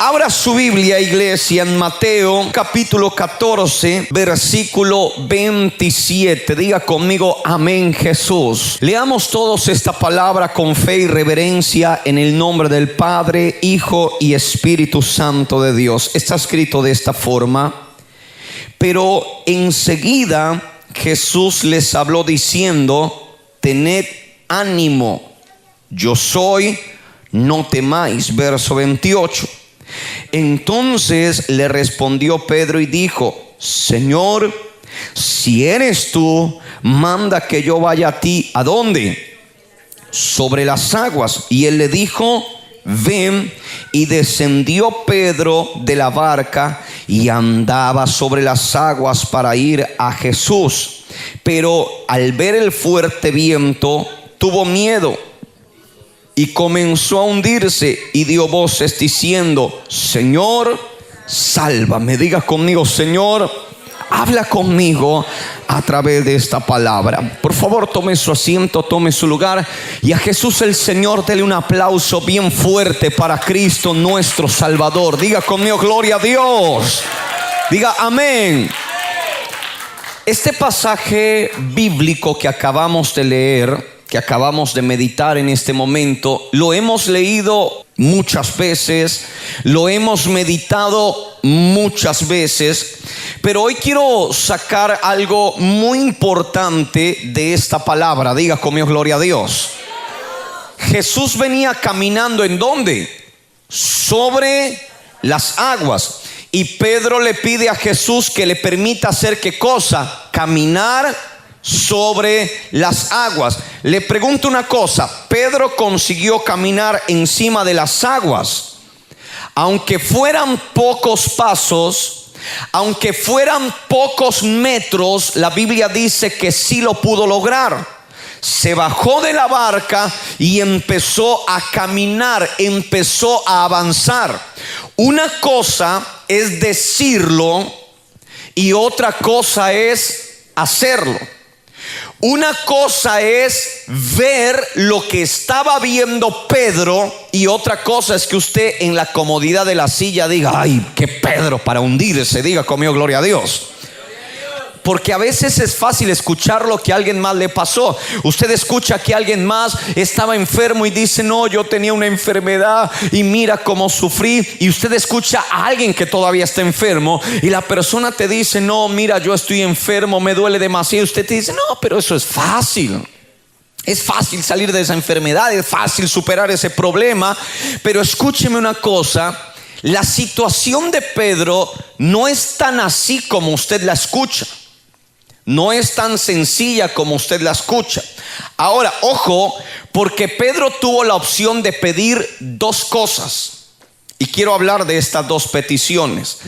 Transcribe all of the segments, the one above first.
Abra su Biblia, iglesia, en Mateo capítulo 14, versículo 27. Diga conmigo, amén, Jesús. Leamos todos esta palabra con fe y reverencia en el nombre del Padre, Hijo y Espíritu Santo de Dios. Está escrito de esta forma: pero enseguida Jesús les habló diciendo: tened ánimo, yo soy, no temáis. Verso 28. Entonces le respondió Pedro y dijo: Señor, si eres tú, manda que yo vaya a ti. ¿A dónde? Sobre las aguas. Y él le dijo: ven. Y descendió Pedro de la barca y andaba sobre las aguas para ir a Jesús. Pero al ver el fuerte viento, tuvo miedo y comenzó a hundirse y dio voces diciendo: Señor, sálvame. Diga conmigo: Señor, habla conmigo a través de esta palabra. Por favor, tome su asiento, tome su lugar, y a Jesús el Señor dele un aplauso bien fuerte para Cristo nuestro Salvador. Diga conmigo: gloria a Dios. Diga amén. Este pasaje bíblico que acabamos de leer, que acabamos de meditar en este momento, lo hemos leído muchas veces, lo hemos meditado muchas veces, pero hoy quiero sacar algo muy importante de esta palabra. Diga conmigo: gloria a Dios. Jesús venía caminando ¿en dónde? Sobre las aguas. Y Pedro le pide a Jesús que le permita hacer ¿qué cosa? Caminar sobre las aguas. Le pregunto una cosa: Pedro consiguió caminar encima de las aguas. Aunque fueran pocos pasos, aunque fueran pocos metros, la Biblia dice que sí lo pudo lograr. Se bajó de la barca y empezó a caminar, empezó a avanzar. Una cosa es decirlo y otra cosa es hacerlo. Una cosa es ver lo que estaba viendo Pedro, y otra cosa es que usted en la comodidad de la silla diga: ay, qué Pedro para hundirse. Diga conmigo: gloria a Dios. Porque a veces es fácil escuchar lo que a alguien más le pasó. Usted escucha que alguien más estaba enfermo y dice: no, yo tenía una enfermedad y mira cómo sufrí. Y usted escucha a alguien que todavía está enfermo y la persona te dice: no, mira, yo estoy enfermo, me duele demasiado. Y usted te dice: no, pero eso es fácil. Es fácil salir de esa enfermedad, es fácil superar ese problema. Pero escúcheme una cosa: la situación de Pedro no es tan así como usted la escucha. No es tan sencilla como usted la escucha. Ahora, ojo, porque Pedro tuvo la opción de pedir dos cosas, y quiero hablar de estas dos peticiones.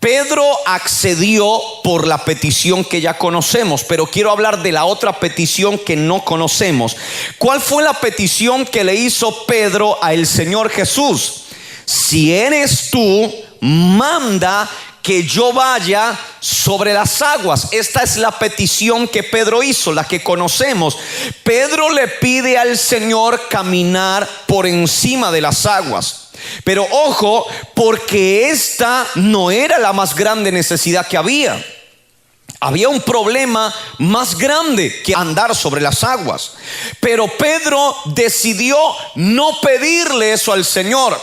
Pedro accedió por la petición que ya conocemos, pero quiero hablar de la otra petición que no conocemos. ¿Cuál fue la petición que le hizo Pedro al Señor Jesús? Si eres tú, manda que yo vaya sobre las aguas. Esta es la petición que Pedro hizo, la que conocemos. Pedro le pide al Señor caminar por encima de las aguas. Pero ojo, porque esta no era la más grande necesidad que había. Había un problema más grande que andar sobre las aguas. Pero Pedro decidió no pedirle eso al Señor.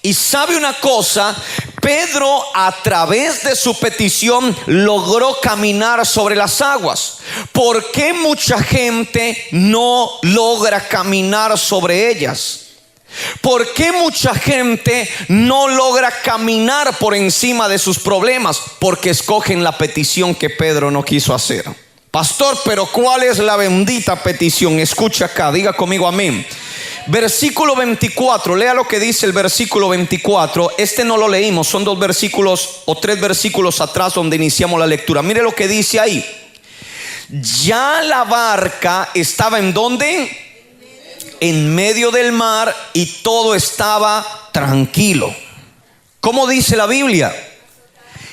Y sabe una cosa: Pedro, a través de su petición, logró caminar sobre las aguas. ¿Por qué mucha gente no logra caminar sobre ellas? ¿Por qué mucha gente no logra caminar por encima de sus problemas? Porque escogen la petición que Pedro no quiso hacer. Pastor, pero ¿cuál es la bendita petición? Escucha acá, diga conmigo amén. Versículo 24, lea lo que dice el versículo 24. Este no lo leímos, son dos versículos o tres versículos atrás donde iniciamos la lectura. Mire lo que dice ahí. Ya la barca estaba ¿en dónde? En medio del mar, y todo estaba tranquilo. ¿Cómo dice la Biblia?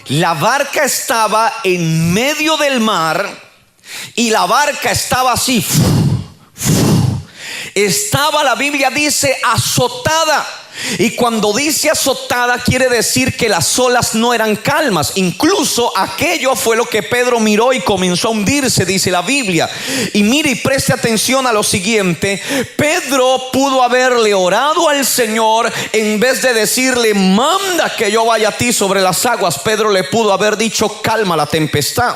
La barca estaba en medio del mar y la barca estaba así. estaba, la Biblia dice, azotada. Y cuando dice azotada, quiere decir que las olas no eran calmas. Incluso aquello fue lo que Pedro miró y comenzó a hundirse, dice la Biblia. Y mire y preste atención a lo siguiente: Pedro pudo haberle orado al Señor, en vez de decirle, manda que yo vaya a ti sobre las aguas. Pedro le pudo haber dicho, calma la tempestad.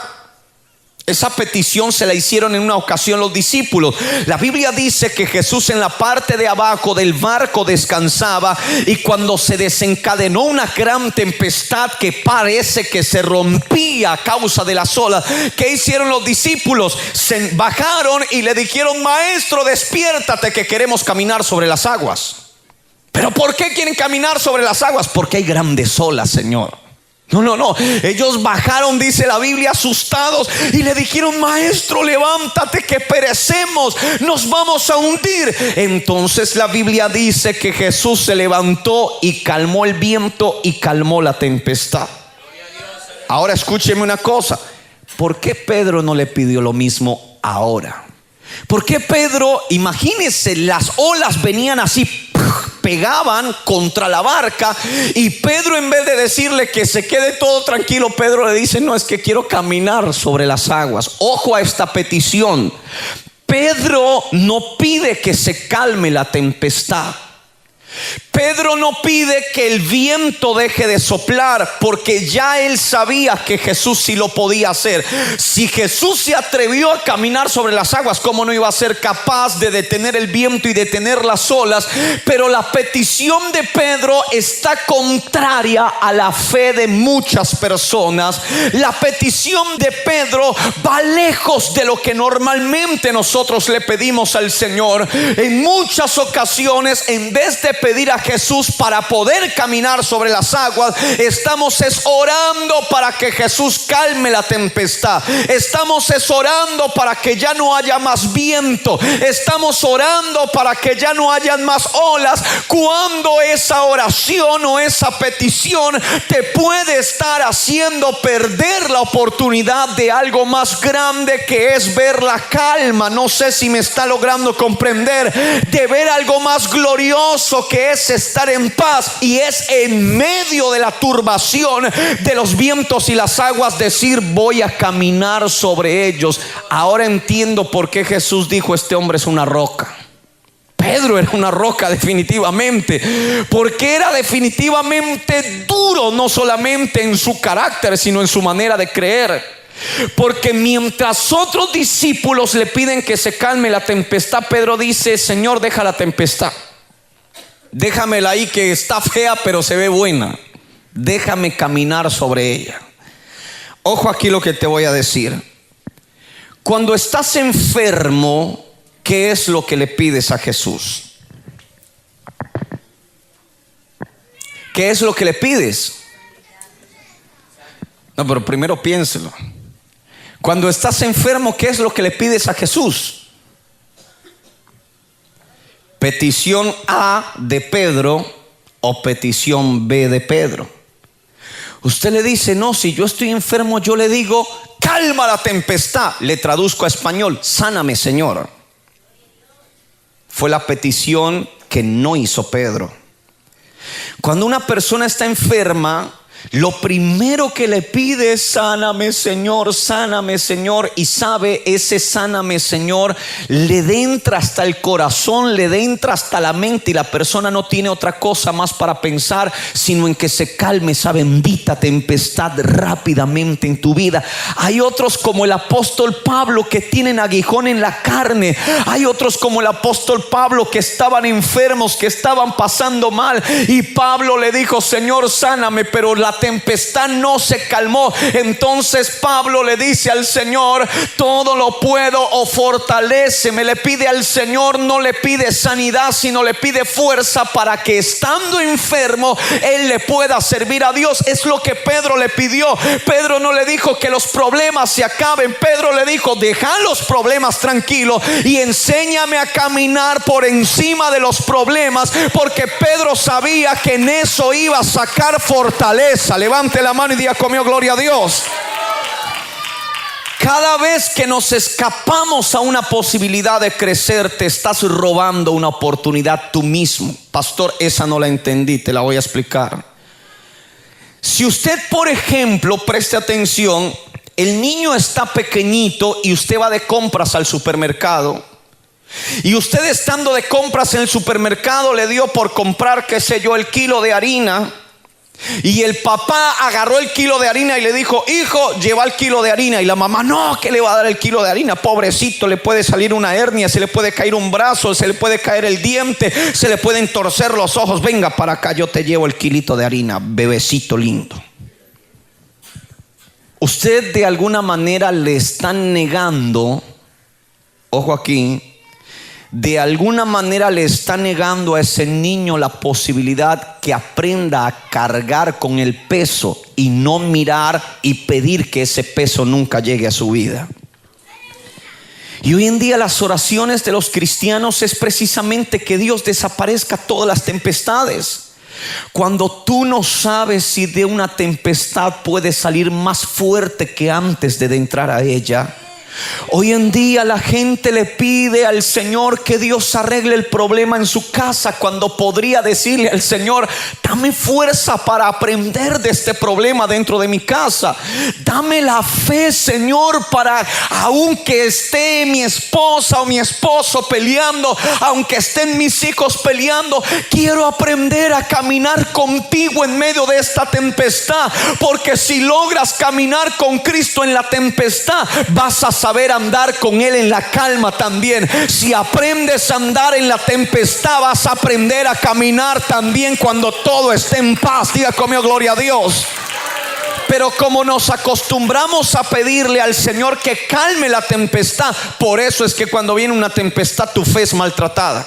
Esa petición se la hicieron en una ocasión los discípulos. La Biblia dice que Jesús en la parte de abajo del barco descansaba, y cuando se desencadenó una gran tempestad que parece que se rompía a causa de las olas, ¿qué hicieron los discípulos? Se bajaron y le dijeron, maestro, despiértate que queremos caminar sobre las aguas. ¿Pero por qué quieren caminar sobre las aguas? Porque hay grandes olas, Señor. No, ellos bajaron, dice la Biblia, asustados, y le dijeron, maestro, levántate que perecemos, nos vamos a hundir. Entonces la Biblia dice que Jesús se levantó y calmó el viento y calmó la tempestad. Ahora escúcheme una cosa: ¿por qué Pedro no le pidió lo mismo ahora? ¿Por qué Pedro, imagínense, las olas venían así, pegaban contra la barca, y Pedro, en vez de decirle que se quede todo tranquilo, Pedro le dice, no, es que quiero caminar sobre las aguas? Ojo a esta petición. Pedro no pide que se calme la tempestad. Pedro no pide que el viento deje de soplar, porque ya él sabía que Jesús sí lo podía hacer. Si Jesús se atrevió a caminar sobre las aguas, ¿cómo no iba a ser capaz de detener el viento y detener las olas? Pero la petición de Pedro está contraria a la fe de muchas personas. La petición de Pedro va lejos de lo que normalmente nosotros le pedimos al Señor. En muchas ocasiones, en vez de pedir a Jesús para poder caminar sobre las aguas, estamos orando para que Jesús calme la tempestad. Estamos orando para que ya no haya más viento. Estamos orando para que ya no hayan más olas, cuando esa oración o esa petición te puede estar haciendo perder la oportunidad de algo más grande, que es ver la calma. No sé si me está logrando comprender, de ver algo más glorioso, que es estar en paz, y es en medio de la turbación de los vientos y las aguas decir, voy a caminar sobre ellos. Ahora entiendo por qué Jesús dijo, este hombre es una roca. Pedro era una roca definitivamente, porque era definitivamente duro, no solamente en su carácter, sino en su manera de creer. Porque mientras otros discípulos le piden que se calme la tempestad, Pedro dice, Señor, deja la tempestad. Déjamela ahí, que está fea pero se ve buena. Déjame caminar sobre ella. Ojo aquí lo que te voy a decir. Cuando estás enfermo, ¿qué es lo que le pides a Jesús? ¿Qué es lo que le pides? No, pero primero piénselo. Cuando estás enfermo, ¿qué es lo que le pides a Jesús? Petición A de Pedro o petición B de Pedro. Usted le dice, no, si yo estoy enfermo, yo le digo, calma la tempestad. Le traduzco a español, sáname, Señor. Fue la petición que no hizo Pedro. Cuando una persona está enferma, lo primero que le pide es sáname, Señor, y sabe, ese sáname, Señor, le entra hasta el corazón, le entra hasta la mente, y la persona no tiene otra cosa más para pensar sino en que se calme esa bendita tempestad rápidamente en tu vida. Hay otros como el apóstol Pablo que tienen aguijón en la carne. Hay otros como el apóstol Pablo que estaban enfermos, que estaban pasando mal, y Pablo le dijo, Señor, sáname, pero la tempestad no se calmó. Entonces Pablo le dice al Señor, todo lo puedo o fortaléceme. Le pide al Señor, no le pide sanidad, sino le pide fuerza para que estando enfermo él le pueda servir a Dios. Es lo que Pedro le pidió. Pedro no le dijo que los problemas se acaben. Pedro le dijo, deja los problemas tranquilos y enséñame a caminar por encima de los problemas, porque Pedro sabía que en eso iba a sacar fortaleza. Levante la mano y diga conmigo, gloria a Dios. Cada vez que nos escapamos a una posibilidad de crecer, te estás robando una oportunidad tú mismo. Pastor, esa no la entendí, te la voy a explicar. Si usted, por ejemplo, preste atención, el niño está pequeñito y usted va de compras al supermercado, y usted, estando de compras en el supermercado, le dio por comprar, qué sé yo, el kilo de harina. Y el papá agarró el kilo de harina y le dijo: hijo, lleva el kilo de harina. Y la mamá: no, ¿qué le va a dar el kilo de harina? Pobrecito, le puede salir una hernia, se le puede caer un brazo, se le puede caer el diente, se le pueden torcer los ojos. Venga para acá, yo te llevo el kilito de harina, bebecito lindo. Usted de alguna manera le está negando, ojo aquí, de alguna manera le está negando a ese niño la posibilidad que aprenda a cargar con el peso y no mirar y pedir que ese peso nunca llegue a su vida. Y hoy en día las oraciones de los cristianos es precisamente que Dios desaparezca todas las tempestades. Cuando tú no sabes si de una tempestad puedes salir más fuerte que antes de entrar a ella, hoy en día la gente le pide al Señor que Dios arregle el problema en su casa, cuando podría decirle al Señor: dame fuerza para aprender de este problema dentro de mi casa. Dame la fe, Señor, para, aunque esté mi esposa o mi esposo peleando, aunque estén mis hijos peleando, quiero aprender a caminar contigo en medio de esta tempestad. Porque si logras caminar con Cristo en la tempestad, vas a saber andar con Él en la calma también. Si aprendes a andar en la tempestad, vas a aprender a caminar también cuando todo esté en paz. Diga conmigo: gloria a Dios. Pero como nos acostumbramos a pedirle al Señor que calme la tempestad, por eso es que cuando viene una tempestad tu fe es maltratada.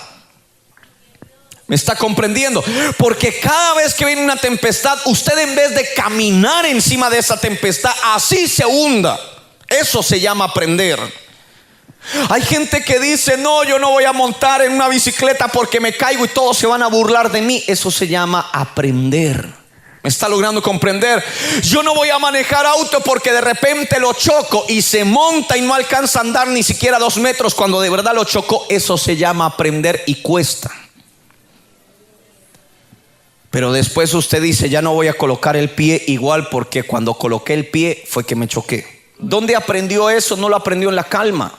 ¿Me está comprendiendo? Porque cada vez que viene una tempestad, usted, en vez de caminar encima de esa tempestad, así se hunda. Eso se llama aprender. Hay gente que dice: no, yo no voy a montar en una bicicleta porque me caigo y todos se van a burlar de mí. Eso se llama aprender. ¿Me está logrando comprender? Yo no voy a manejar auto porque de repente lo choco, y se monta y no alcanza a andar ni siquiera 2 metros cuando de verdad lo chocó. Eso se llama aprender y cuesta. Pero después usted dice: ya no voy a colocar el pie igual porque cuando coloqué el pie fue que me choqué. ¿Dónde aprendió eso? No lo aprendió en la calma.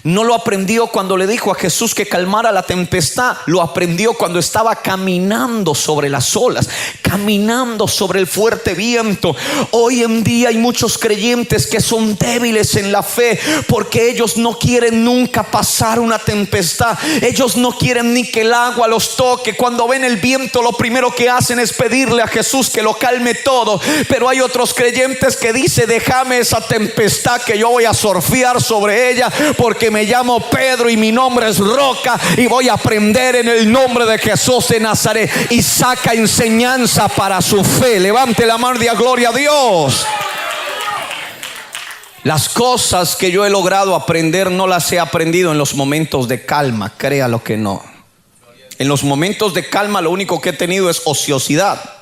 No lo aprendió cuando le dijo a Jesús que calmara la tempestad. Lo aprendió cuando estaba caminando sobre las olas, caminando sobre el fuerte viento. Hoy en día hay muchos creyentes que son débiles en la fe porque ellos no quieren nunca pasar una tempestad. Ellos no quieren ni que el agua los toque. Cuando ven el viento, lo primero que hacen es pedirle a Jesús que lo calme todo. Pero hay otros creyentes que dicen: déjame esa tempestad que yo voy a surfear sobre ella, porque me llamo Pedro y mi nombre es Roca, y voy a aprender en el nombre de Jesús de Nazaret. Y saca enseñanza para su fe. Levante la mano y diga: gloria a Dios. Las cosas que yo he logrado aprender no las he aprendido en los momentos de calma, créalo que no. En los momentos de calma lo único que he tenido es ociosidad.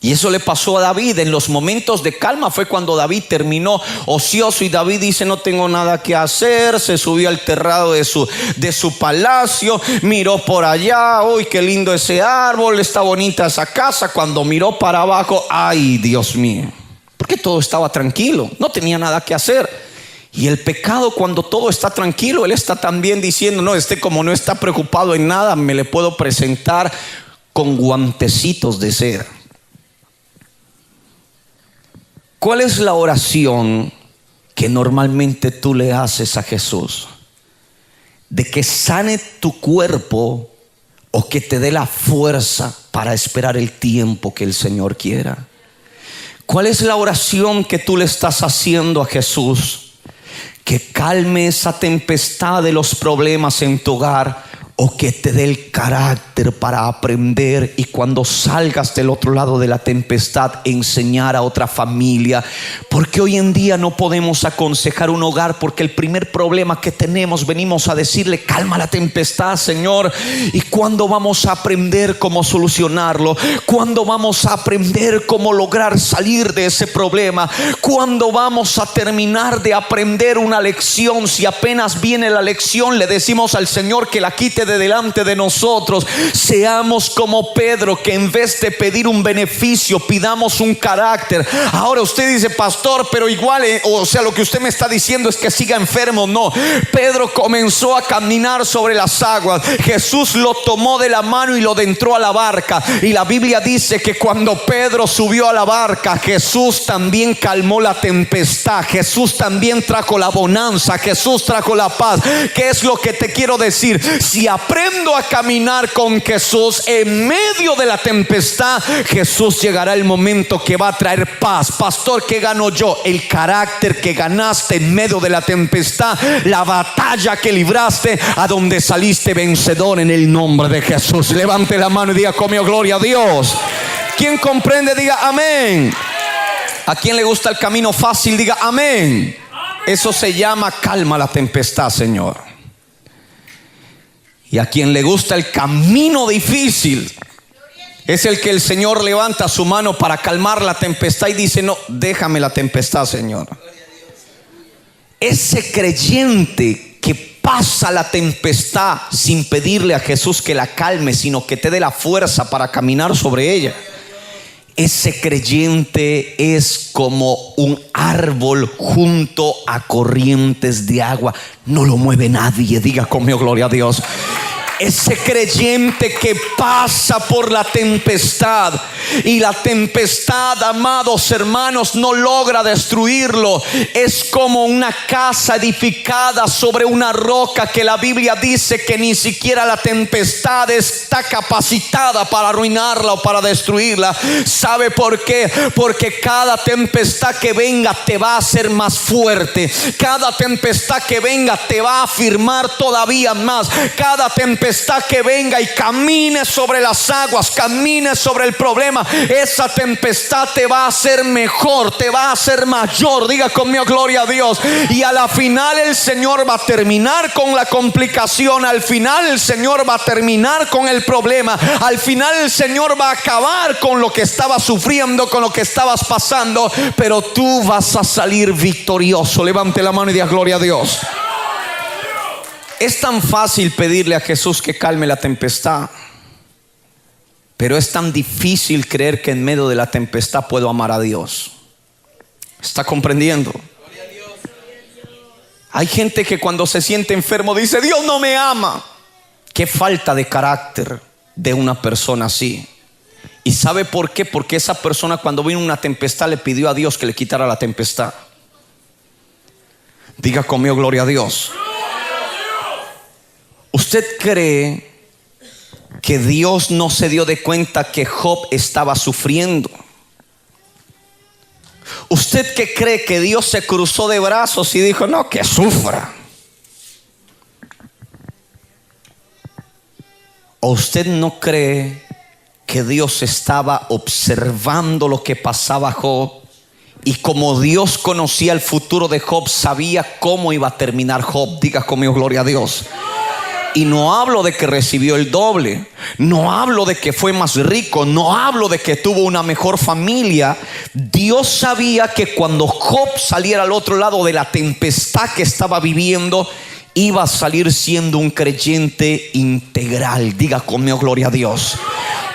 Y eso le pasó a David. En los momentos de calma fue cuando David terminó ocioso, y David dice: no tengo nada que hacer. Se subió al terrado de su palacio, miró por allá: uy, qué lindo ese árbol, está bonita esa casa. Cuando miró para abajo, ay, Dios mío, porque todo estaba tranquilo, no tenía nada que hacer. Y el pecado, cuando todo está tranquilo, él está también diciendo: no, como no está preocupado en nada, me le puedo presentar con guantecitos de seda. ¿Cuál es la oración que normalmente tú le haces a Jesús? ¿De que sane tu cuerpo o que te dé la fuerza para esperar el tiempo que el Señor quiera? ¿Cuál es la oración que tú le estás haciendo a Jesús? ¿Que calme esa tempestad de los problemas en tu hogar, o que te dé el carácter para aprender y cuando salgas del otro lado de la tempestad enseñar a otra familia. Porque hoy en día no podemos aconsejar un hogar, porque el primer problema que tenemos, venimos a decirle: calma la tempestad, Señor. ¿Y cuándo vamos a aprender cómo solucionarlo? ¿Cuándo vamos a aprender cómo lograr salir de ese problema? ¿Cuándo vamos a terminar de aprender una lección? Si apenas viene la lección le decimos al Señor que la quite de delante de nosotros. Seamos como Pedro, que en vez de pedir un beneficio pidamos un carácter. Ahora usted dice: pastor, pero igual, o sea, lo que usted me está diciendo es que siga enfermo. No, Pedro comenzó a caminar sobre las aguas. Jesús lo tomó de la mano y lo adentró a la barca, y la Biblia dice que cuando Pedro subió a la barca, Jesús también calmó la tempestad. Jesús también trajo la bonanza. Jesús trajo la paz. ¿Qué es lo que te quiero decir? Si aprendo a caminar con Jesús en medio de la tempestad, Jesús llegará el momento que va a traer paz. Pastor, ¿qué gano yo? El carácter que ganaste en medio de la tempestad, la batalla que libraste, a donde saliste vencedor en el nombre de Jesús. Levante la mano y diga conmigo: gloria a Dios. ¿Quién comprende? Diga amén. ¿A quién le gusta el camino fácil? Diga amén. Eso se llama calma la tempestad, Señor. Y a quien le gusta el camino difícil, es el que el Señor levanta su mano para calmar la tempestad y dice: no, déjame la tempestad, Señor. Ese creyente que pasa la tempestad sin pedirle a Jesús que la calme, sino que te dé la fuerza para caminar sobre ella, ese creyente es como un árbol junto a corrientes de agua. No lo mueve nadie. Diga conmigo: gloria a Dios. Ese creyente que pasa por la tempestad, y la tempestad, amados hermanos, no logra destruirlo. Es como una casa edificada sobre una roca, que la Biblia dice que ni siquiera la tempestad está capacitada para arruinarla o para destruirla. ¿Sabe por qué? Porque cada tempestad que venga te va a hacer más fuerte. Cada tempestad que venga te va a afirmar todavía más. Cada tempestad que venga y camine sobre las aguas, camine sobre el problema, esa tempestad te va a hacer mejor, te va a hacer mayor. Diga conmigo: gloria a Dios. Y a la final el Señor va a terminar con la complicación. Al final el Señor va a terminar con el problema. Al final el Señor va a acabar con lo que estabas sufriendo, con lo que estabas pasando, pero tú vas a salir victorioso. Levante la mano y diga: gloria a Dios. Es tan fácil pedirle a Jesús que calme la tempestad, pero es tan difícil creer que en medio de la tempestad puedo amar a Dios. ¿Está comprendiendo? Hay gente que cuando se siente enfermo dice: Dios no me ama. Qué falta de carácter de una persona así. ¿Y sabe por qué? Porque esa persona, cuando vino una tempestad, le pidió a Dios que le quitara la tempestad. Diga conmigo: gloria a Dios. ¿Usted cree que Dios no se dio de cuenta que Job estaba sufriendo? ¿Usted qué cree que Dios se cruzó de brazos y dijo: no, que sufra? ¿O usted no cree que Dios estaba observando lo que pasaba a Job? Y como Dios conocía el futuro de Job, sabía cómo iba a terminar Job. Diga conmigo: gloria a Dios. Y no hablo de que recibió el doble, no hablo de que fue más rico, no hablo de que tuvo una mejor familia. Dios sabía que cuando Job saliera al otro lado de la tempestad que estaba viviendo, iba a salir siendo un creyente integral. Diga conmigo: gloria a Dios.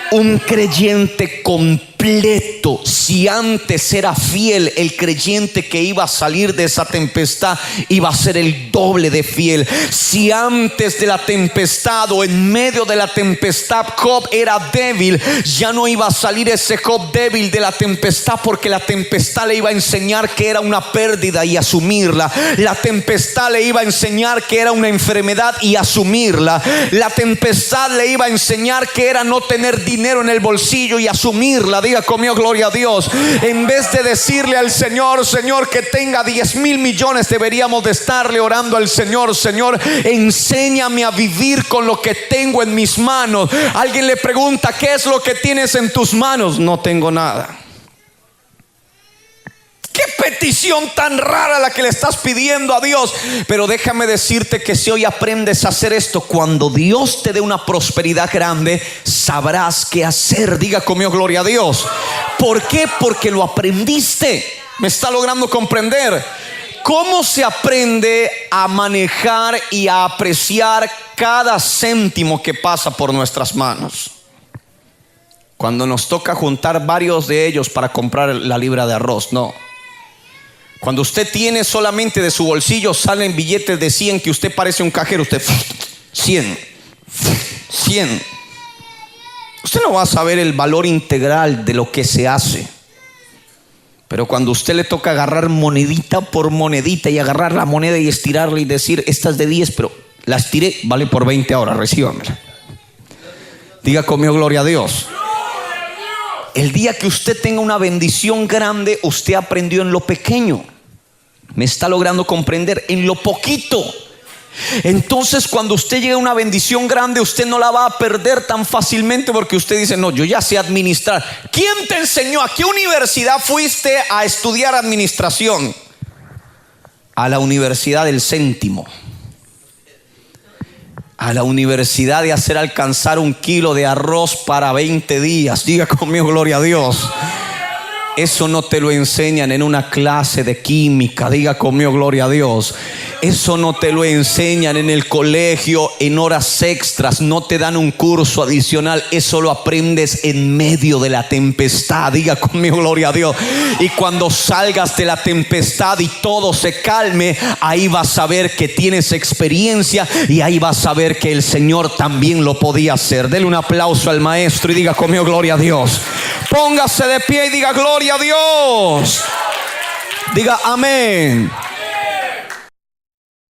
Un creyente completo. Si antes era fiel, el creyente que iba a salir de esa tempestad iba a ser el doble de fiel. Si antes de la tempestad o en medio de la tempestad Job era débil, ya no iba a salir ese Job débil de la tempestad, porque la tempestad le iba a enseñar que era una pérdida y asumirla. La tempestad le iba a enseñar que era una enfermedad y asumirla. La tempestad le iba a enseñar que era no tener dinero en el bolsillo y asumirla. Diga Diga conmigo, gloria a Dios. En vez de decirle al Señor, Señor, que tenga 10,000 millones, deberíamos de estarle orando al Señor: Señor, enséñame a vivir con lo que tengo en mis manos. Alguien le pregunta: ¿qué es lo que tienes en tus manos? No tengo nada. Qué petición tan rara la que le estás pidiendo a Dios. Pero déjame decirte que si hoy aprendes a hacer esto, cuando Dios te dé una prosperidad grande, sabrás qué hacer. Diga conmigo, gloria a Dios. ¿Por qué? Porque lo aprendiste. ¿Me está logrando comprender? ¿Cómo se aprende a manejar y a apreciar cada céntimo que pasa por nuestras manos? Cuando nos toca juntar varios de ellos para comprar la libra de arroz. No. Cuando usted tiene solamente de su bolsillo salen billetes de 100 que usted parece un cajero. Usted 100. Usted no va a saber el valor integral de lo que se hace. Pero cuando usted le toca agarrar monedita por monedita y agarrar la moneda y estirarla y decir: esta es de 10, pero la estiré, vale por 20 ahora, recíbamela. Diga conmigo, gloria a Dios. El día que usted tenga una bendición grande, usted aprendió en lo pequeño. Me está logrando comprender, en lo poquito. Entonces cuando usted llega a una bendición grande, usted no la va a perder tan fácilmente, porque usted dice: no, yo ya sé administrar. ¿Quién te enseñó? ¿A qué universidad fuiste a estudiar administración? A la universidad del céntimo. A la universidad de hacer alcanzar 1 kilo de arroz para 20 días. Diga conmigo, gloria a Dios. Eso no te lo enseñan en una clase de química. Diga conmigo, gloria a Dios. Eso no te lo enseñan en el colegio en horas extras. No te dan un curso adicional. Eso lo aprendes en medio de la tempestad. Diga conmigo, gloria a Dios. Y cuando salgas de la tempestad y todo se calme, ahí vas a ver que tienes experiencia, y ahí vas a ver que el Señor también lo podía hacer. Dele un aplauso al maestro y diga conmigo, gloria a Dios. Póngase de pie y diga: gloria a Dios. Diga amén.